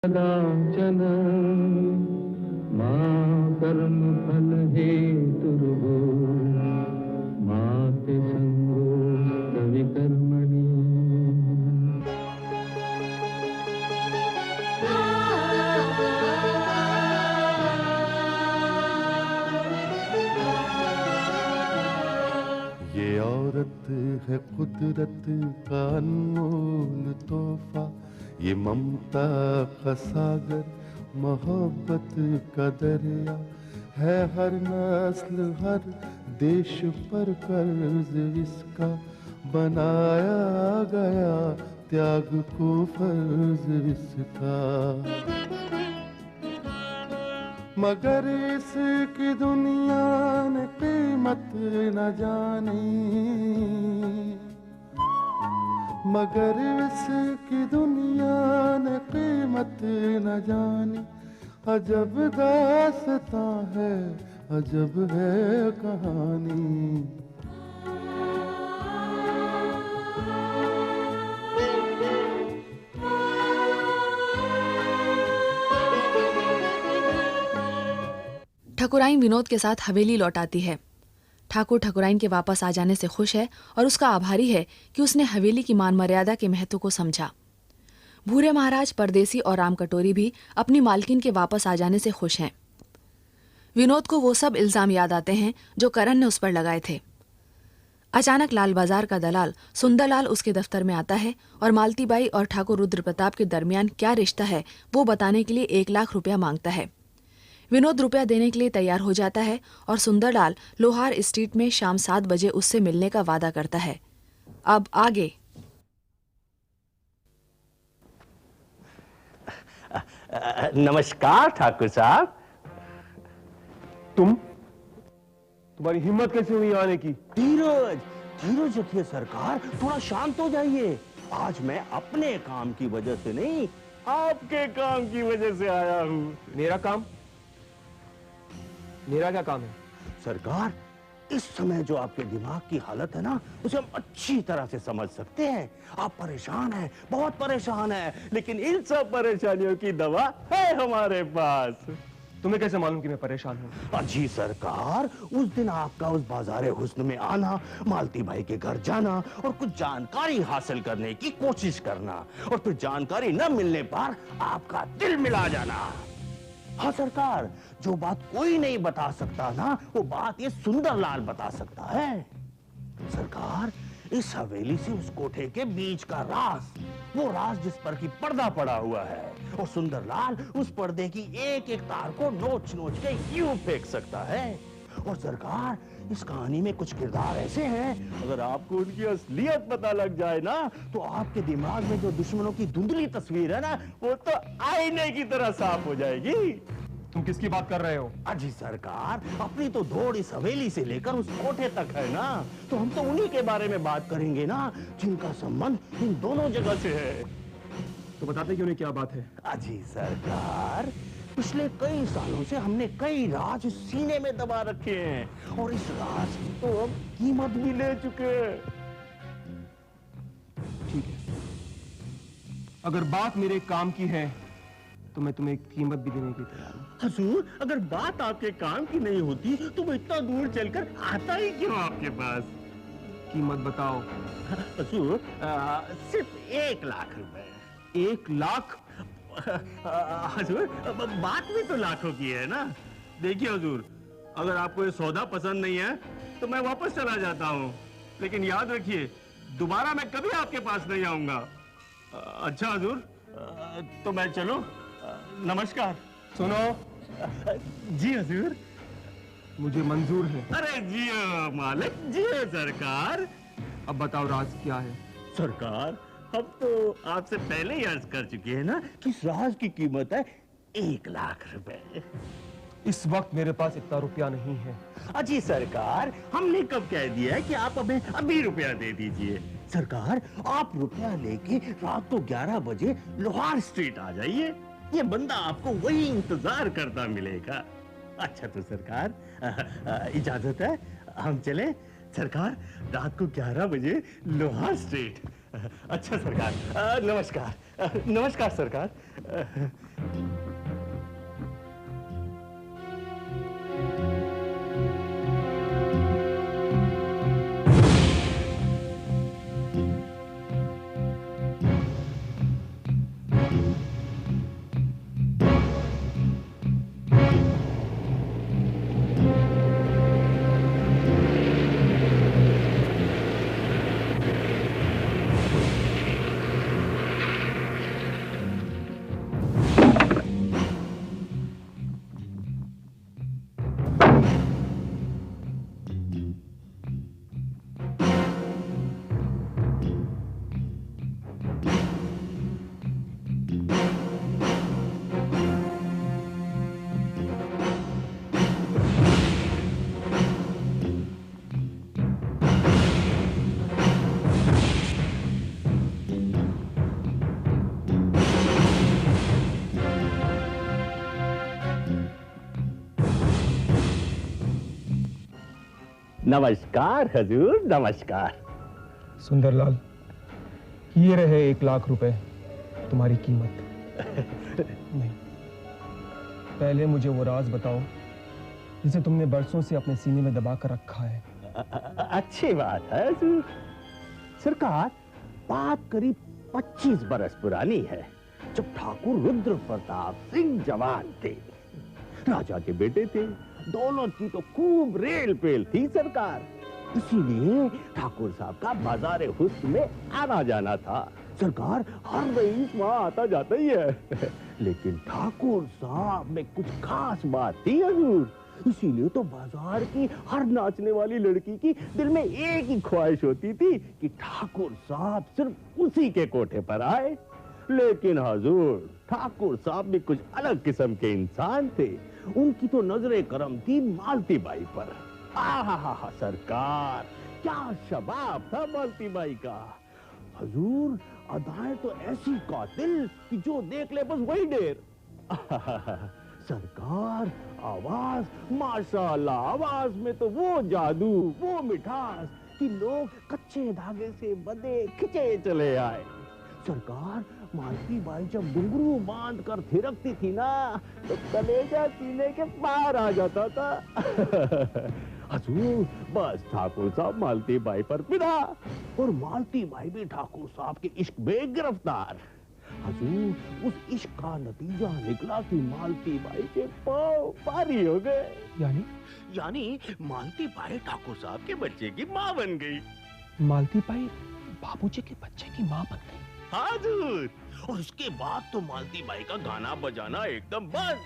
कदाचन मां कर्म फल हेतुर्भो माते संगोऽस्त्वविकर्मणि। ये औरत है कुदरत का अनमोल तोहफा, ये ममता का सागर, मोहब्बत का दरिया है। हर नस्ल हर देश पर कर्ज इसका बनाया गया, त्याग को फर्ज इसका। मगर इसकी दुनिया ने कीमत न जानी, मगर इसकी दुनिया ने कीमत न जानी। अजब दास्तां है, अजब है कहानी। ठकुराइन विनोद के साथ हवेली लौट आती है। ठाकुर ठकुराइन के वापस आ जाने से खुश है और उसका आभारी है कि उसने हवेली की मान मर्यादा के महत्व को समझा। भूरे महाराज, परदेसी और राम कटोरी भी अपनी मालकिन के वापस आ जाने से खुश हैं। विनोद को वो सब इल्जाम याद आते हैं जो करण ने उस पर लगाए थे। अचानक लाल बाजार का दलाल सुंदरलाल उसके दफ्तर में आता है और मालतीबाई और ठाकुर रुद्र प्रताप के दरमियान क्या रिश्ता है वो बताने के लिए 1 लाख रुपया मांगता है। विनोद रुपया देने के लिए तैयार हो जाता है और सुंदरलाल लोहार स्ट्रीट में शाम 7 बजे उससे मिलने का वादा करता है। अब आगे। नमस्कार ठाकुर साहब। तुम्हारी हिम्मत कैसे हुई आने की? धीरज धीरज रखिए सरकार, थोड़ा शांत हो जाइए। आज मैं अपने काम की वजह से नहीं, आपके काम की वजह से आया हूँ। मेरा काम? मेरा क्या काम है? सरकार, इस समय जो आपके दिमाग की हालत है ना, उसे हम अच्छी तरह से समझ सकते हैं। आप परेशान हैं, बहुत परेशान हैं, लेकिन इन सब परेशानियों की दवा है हमारे पास। तुम्हें कैसे मालूम कि मैं परेशान हूँ? जी सरकार, उस दिन आपका उस बाजारे हुस्न में आना, मालती भाई के घर जाना और कुछ जानकारी हासिल करने की कोशिश करना, और फिर जानकारी न मिलने पर आपका दिल मिला जाना। हाँ सरकार, जो बात कोई नहीं बता सकता ना, वो बात ये सुंदरलाल बता सकता है। सरकार, इस हवेली से उस कोठे के बीच का राज, वो राज जिस पर की पर्दा पड़ा हुआ है, और सुंदरलाल उस पर्दे की एक एक तार को नोच नोच के यूं फेंक सकता है। और सरकार, इस कहानी में कुछ किरदार ऐसे हैं, अगर आपको उनकी असलियत पता लग जाए ना, तो आपके दिमाग में जो दुश्मनों की धुंधली तस्वीर है ना, वो तो आईने की तरह साफ हो जाएगी। तुम किसकी बात कर रहे हो? अजी सरकार, अपनी तो दौड़ इस हवेली से लेकर उस कोठे तक है ना, तो हम तो उन्हीं के बारे में बात करेंगे ना, जिनका संबंध इन दोनों जगह से है। तो बताते क्यों नहीं क्या बात है? अजी सरकार, पिछले कई सालों से हमने कई राज सीने में दबा रखे हैं, और इस राज की तो हम कीमत भी ले चुके हैं। ठीक है, अगर बात मेरे काम की है तो मैं तुम्हें कीमत भी देने की तैयार हूं। हजूर, अगर बात आपके काम की नहीं होती तो मैं इतना दूर चलकर आता ही क्यों आपके पास? कीमत बताओ। हजूर, सिर्फ 1 लाख रुपए। 1 लाख? हजूर, बात भी तो लाखों की है ना। देखिए हजूर, अगर आपको ये सौदा पसंद नहीं है तो मैं वापस चला जाता हूँ, लेकिन याद रखिए दोबारा मैं कभी आपके पास नहीं आऊंगा। अच्छा हजूर, तो मैं चलूं? नमस्कार। सुनो, जी हजूर। मुझे मंजूर है। अरे जियो मालिक, जियो सरकार। अब बताओ राज क्या है? सरकार, हम तो आपसे पहले ही अर्ज कर चुके हैं ना कि इस राज की कीमत है 1 लाख रुपए। इस वक्त मेरे पास इतना रुपया नहीं है। अजी सरकार, हमने कब कह दिया है कि आप हमें अभी रुपया दे दीजिए। सरकार, आप रुपया लेके रात को 11 बजे लोहार स्ट्रीट आ जाइए, ये बंदा आपको वही इंतजार करता मिलेगा। अच्छा तो सरकार, इजाजत है, हम चले? सरकार, रात को 11 बजे लोहार स्ट्रीट। अच्छा सरकार, नमस्कार। नमस्कार सरकार। नमस्कार हजूर, नमस्कार। सुंदरलाल, ये रहे 1,00,000 रुपए तुम्हारी कीमत। नहीं, पहले मुझे वो राज बताओ जिसे तुमने बरसों से अपने सीने में दबा कर रखा है। अच्छी बात है हजूर। सरकार, बात करीब 25 बरस पुरानी है, जब ठाकुर रुद्र प्रताप सिंह जवान थे। राजा के बेटे थे, दौलत की तो खूब रेल पेल थी सरकार। इसीलिए ठाकुर साहब का बाजारे हुस्न में आना जाना था। सरकार, हर रईस वहां आता जाता ही है। लेकिन ठाकुर साहब में कुछ खास बात थी हजूर। इसीलिए तो बाजार की हर नाचने वाली लड़की की दिल में एक ही ख्वाहिश होती थी कि ठाकुर साहब सिर्फ उसी के कोठे पर आए। लेकिन हजूर, ठाकुर भी भी कुछ अलग किस्म के इंसान थे। उनकी तो नजरे करम थी मालती बाई पर। आहा सरकार, क्या शबाब था मालती बाई का। हजूर, अदाएं तो ऐसी कातिल कि जो देख ले बस वही ढेर। सरकार, आवाज, माशाअल्लाह, आवाज में तो वो जादू, वो मिठास कि लोग कच्चे धागे से बंधे खिंचे चले आए। सरकार, मालती बाई जब घुंघरू बांध कर थिरकती थी ना, तो कलेजा सीने के पार आ जाता था। हजूर, बस ठाकुर साहब मालती बाई पर फिदा और मालती बाई भी ठाकुर साहब के इश्क में गिरफ्तार। हजूर, उस इश्क का नतीजा निकला कि मालती बाई के पांव भारी हो गए। यानी मालती बाई ठाकुर साहब के बच्चे की माँ बन गई। मालती बाई बाबूजी के बच्चे की माँ बन गई? हाजूर, और उसके बाद तो मालती बाई का गाना बजाना एकदम बंद।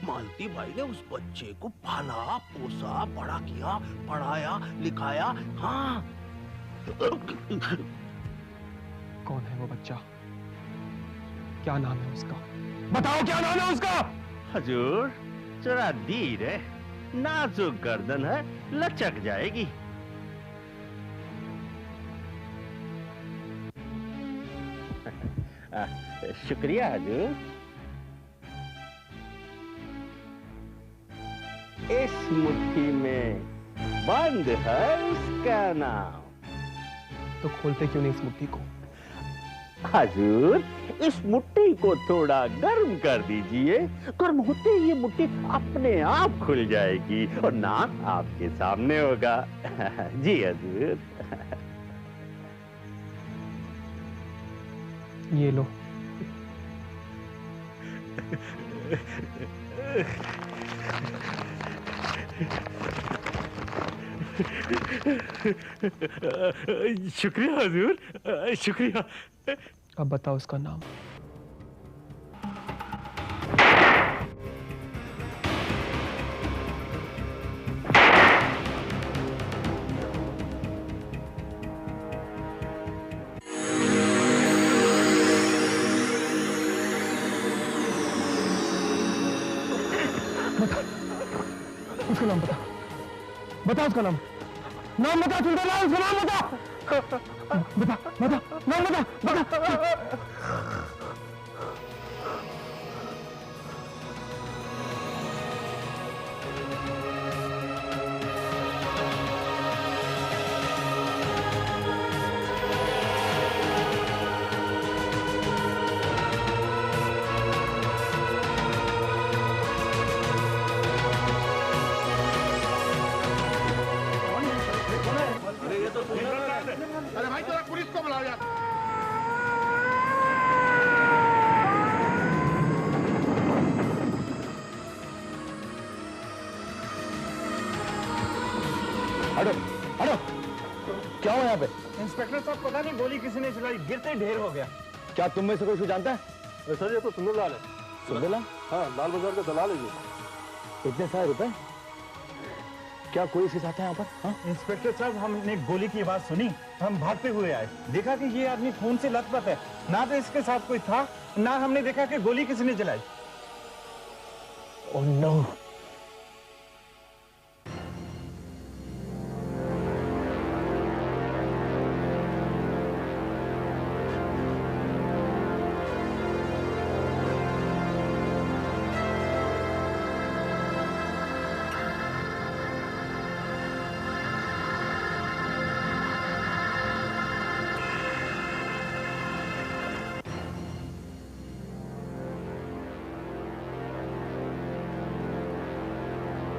मालती बाई ने उस बच्चे को पाला, पोसा, बड़ा किया, पढ़ाया, लिखाया। हाँ। कौन है वो बच्चा? क्या नाम है उसका? बताओ, क्या नाम है उसका? हजूर, जरा धीर है, नाजुक गर्दन है, लचक जाएगी। शुक्रिया हजूर। इस मुट्ठी में बंद है उसका नाम। तो खोलते क्यों नहीं इस मुट्ठी को? हजूर, इस मुट्ठी को थोड़ा गर्म कर दीजिए। गर्म होते ही ये मुट्ठी अपने आप खुल जाएगी और नाम आपके सामने होगा। जी हजूर। ये लो। शुक्रिया हजूर, शुक्रिया। अब बताओ उसका नाम। उसका नाम बता, बता उसका नाम। नाम बता सुंदरलाल, उसका नाम बता। बता, बता, नाम बता, बता। हटो हटो, क्या हुआ यहाँ पे? इंस्पेक्टर साहब, पता नहीं गोली किसी ने चलाई, गिरते ही ढेर हो गया। क्या तुम में से कोई जानता है? सर ये तो सुंदरलाल है। सुंदरलाल? हाँ, लाल बाजार का दलाल है ये। इतने सारे रुपए? क्या कोई इसके साथ है यहाँ पर? हाँ? इंस्पेक्टर साहब, हमने गोली की आवाज सुनी, हम भागते हुए आए, देखा कि ये आदमी खून से लथपथ है। ना तो इसके साथ कोई था, ना हमने देखा कि गोली किसी ने चलाई। Oh no.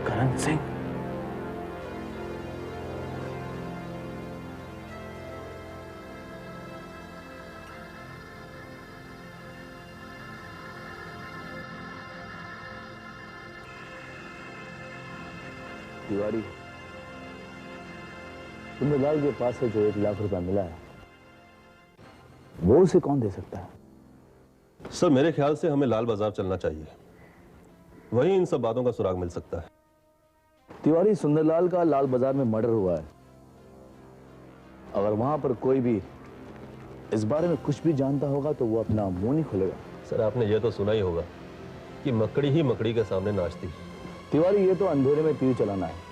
करण सिंह? तिवारी, सुंदरलाल के पास से जो 1 लाख रुपया मिला है, वो उसे कौन दे सकता है? सर, मेरे ख्याल से हमें लाल बाजार चलना चाहिए, वहीं इन सब बातों का सुराग मिल सकता है। तिवारी, सुंदरलाल का लाल बाजार में मर्डर हुआ है। अगर वहां पर कोई भी इस बारे में कुछ भी जानता होगा तो वो अपना मुंह नहीं खोलेगा। सर, आपने ये तो सुना ही होगा कि मकड़ी ही मकड़ी के सामने नाचती। तिवारी, ये तो अंधेरे में तीर चलाना है।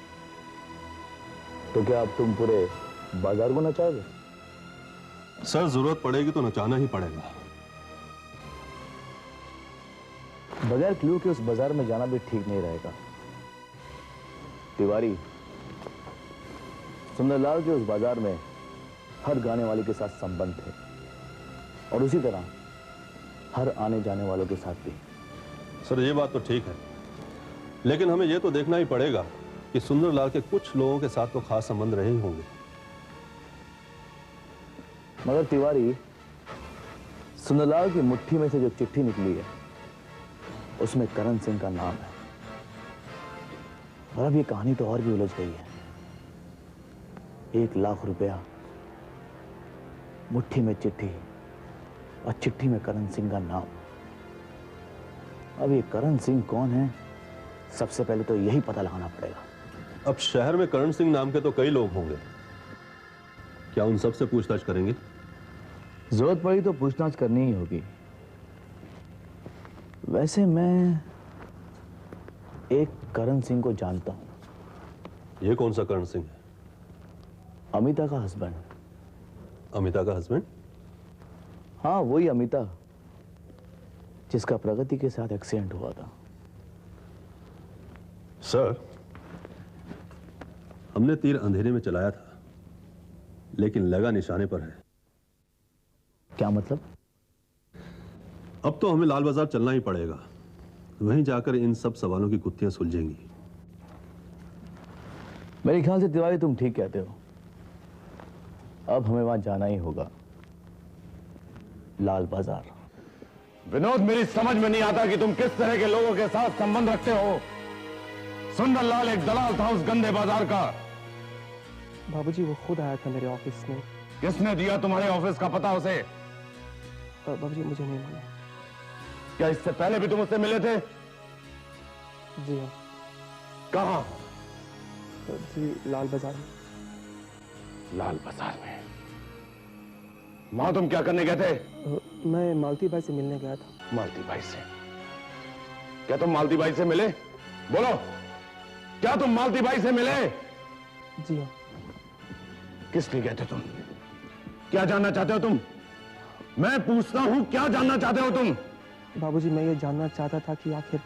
तो क्या अब तुम पूरे बाजार को नचाओगे? सर, जरूरत पड़ेगी तो नचाना ही पड़ेगा। बगैर क्लू के उस बाजार में जाना भी ठीक नहीं रहेगा। तिवारी, सुंदरलाल के उस बाजार में हर गाने वाले के साथ संबंध थे, और उसी तरह हर आने जाने वालों के साथ भी। सर, ये बात तो ठीक है, लेकिन हमें ये तो देखना ही पड़ेगा कि सुंदरलाल के कुछ लोगों के साथ तो खास संबंध रहे ही होंगे। मगर तिवारी, सुंदरलाल की मुट्ठी में से जो चिट्ठी निकली है उसमें करण सिंह का नाम है, और अब ये कहानी तो और भी उलझ गई है। 1 लाख रुपया, मुट्ठी में चिट्ठी, और चिट्ठी में करण सिंह का नाम। अब ये करण सिंह कौन है, सबसे पहले तो यही पता लगाना पड़ेगा। अब शहर में करण सिंह नाम के तो कई लोग होंगे, क्या उन सबसे पूछताछ करेंगे? जरूरत पड़ी तो पूछताछ करनी ही होगी। वैसे मैं एक करण सिंह को जानता हूं। ये कौन सा करण सिंह है? अमिता का हस्बैंड। अमिता का हस्बैंड? हाँ, वही अमिता जिसका प्रगति के साथ एक्सीडेंट हुआ था। सर, हमने तीर अंधेरे में चलाया था, लेकिन लगा निशाने पर है। क्या मतलब? अब तो हमें लाल बाजार चलना ही पड़ेगा, वहीं जाकर इन सब सवालों की गुत्थियां सुलझेंगी। मेरे ख्याल से तिवारी, तुम ठीक कहते हो। अब हमें वहां जाना ही होगा, लाल बाजार। विनोद, मेरी समझ में नहीं आता कि तुम किस तरह के लोगों के साथ संबंध रखते हो। सुंदरलाल एक दलाल था उस गंदे बाजार का। बाबूजी, वो खुद आया था मेरे ऑफिस में। किसने दिया तुम्हारे ऑफिस का पता उसे? बाबूजी, मुझे नहीं मालूम। क्या इससे पहले भी तुम उससे मिले थे? जी हाँ। कहां? जी, लाल बाजार में। लाल बाजार में? वहां तुम क्या करने गए थे? मैं मालती भाई से मिलने गया था। मालती भाई से? क्या तुम मालती भाई से मिले? बोलो, क्या तुम मालती भाई से मिले? जी हाँ। किस लिए गए थे तुम? क्या जानना चाहते हो तुम? मैं पूछता हूं, क्या जानना चाहते हो तुम? बाबूजी, मैं ये जानना चाहता था कि आखिर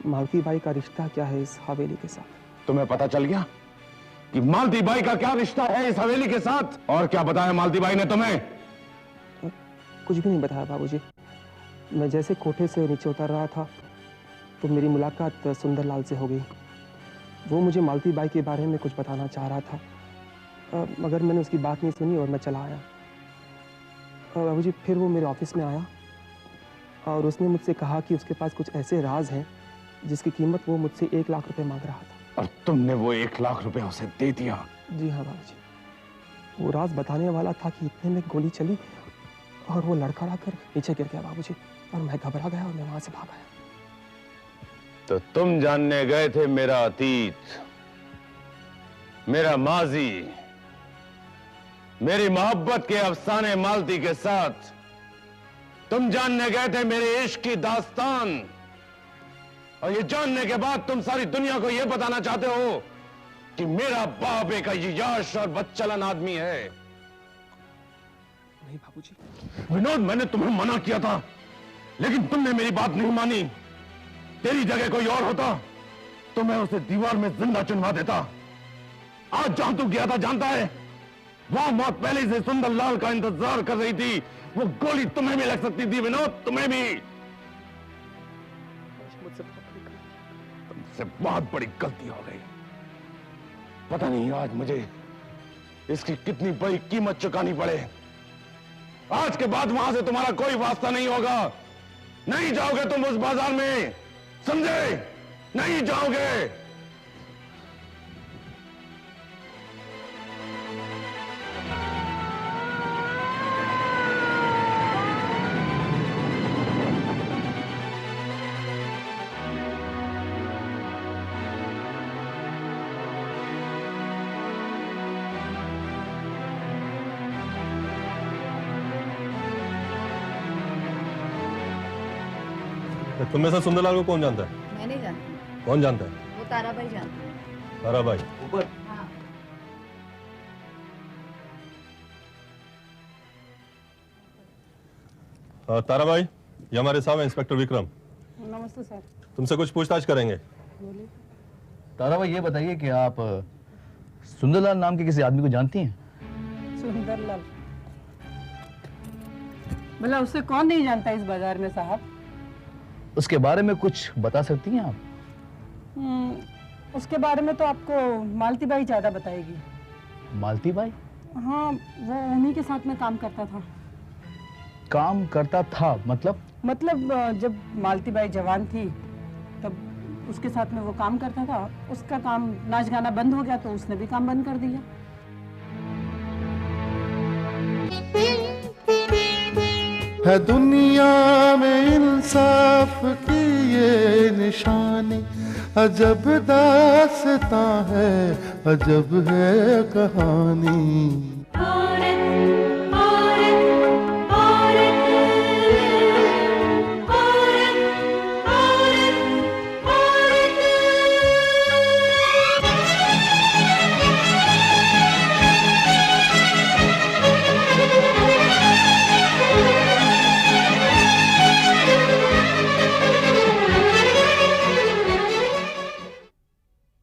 मालती बाई का रिश्ता क्या है इस हवेली के साथ। तुम्हें पता चल गया कि मालती बाई का क्या रिश्ता है इस हवेली के साथ? और क्या बताया मालती बाई ने तुम्हें? कुछ भी नहीं बताया बाबूजी। मैं जैसे कोठे से नीचे उतर रहा था तो मेरी मुलाकात सुंदरलाल से हो गई। वो मुझे मालती बाई के बारे में कुछ बताना चाह रहा था, मगर मैंने उसकी बात नहीं सुनी और मैं चला आया। बाबूजी, फिर वो मेरे ऑफिस में आया और उसने मुझसे कहा कि उसके पास कुछ ऐसे राज हैं जिसकी कीमत वो मुझसे 1 लाख रुपए मांग रहा था। और तुमने वो 1 लाख रुपए उसे दे दिया? जी हाँ बाबूजी, वो राज बताने वाला था कि इतने में गोली चली और वो लड़का आकर नीचे गिर गया बाबूजी, और मैं घबरा गया और मैं वहां से भाग आया। तो तुम जानने गए थे मेरा अतीत, मेरा माजी, मेरी मोहब्बत के अफसाने मालती के साथ। तुम जानने गए थे मेरे इश्क की दास्तान, और ये जानने के बाद तुम सारी दुनिया को यह बताना चाहते हो कि मेरा बाप एक अय्याश और बदचलन आदमी है। नहीं बाबूजी। विनोद, मैंने तुम्हें मना किया था, लेकिन तुमने मेरी बात नहीं मानी। तेरी जगह कोई और होता तो मैं उसे दीवार में जिंदा चुनवा देता। आज जहां तू गया था जानता है, वहां मौत पहले से सुंदरलाल का इंतजार कर रही थी। वो गोली तुम्हें भी लग सकती थी विनोद, तुम्हें भी। तुमसे बहुत बड़ी गलती हो गई। पता नहीं आज मुझे इसकी कितनी बड़ी कीमत चुकानी पड़े। आज के बाद वहां से तुम्हारा कोई वास्ता नहीं होगा। नहीं जाओगे तुम उस बाजार में, समझे? नहीं जाओगे। तुम में से सुंदरलाल को कौन जानता है? मैं नहीं जानती। कौन जानता है? वो ताराबाई जानती है। ताराबाई। ऊपर। हाँ। ताराबाई, ये हमारे साहब हैं इंस्पेक्टर विक्रम। नमस्ते सर। तुमसे कुछ पूछताछ करेंगे। ताराबाई, ये बताइए कि आप सुंदरलाल नाम के किसी आदमी को जानती हैं? सुंदरलाल? भला उसे कौन नहीं जानता इस बाजार में साहब? उसके बारे में कुछ बता सकती हैं आप? उसके बारे में तो आपको मालती बाई ज्यादा बताएगी। मालती बाई? हाँ, वो उन्हीं के साथ में काम करता था। काम करता था मतलब? मतलब जब मालती बाई जवान थी तब उसके साथ में वो काम करता था। उसका काम नाच गाना बंद हो गया तो उसने भी काम बंद कर दिया। है दुनिया में इंसाफ की ये निशानी, अजब दास्तां है, अजब है कहानी।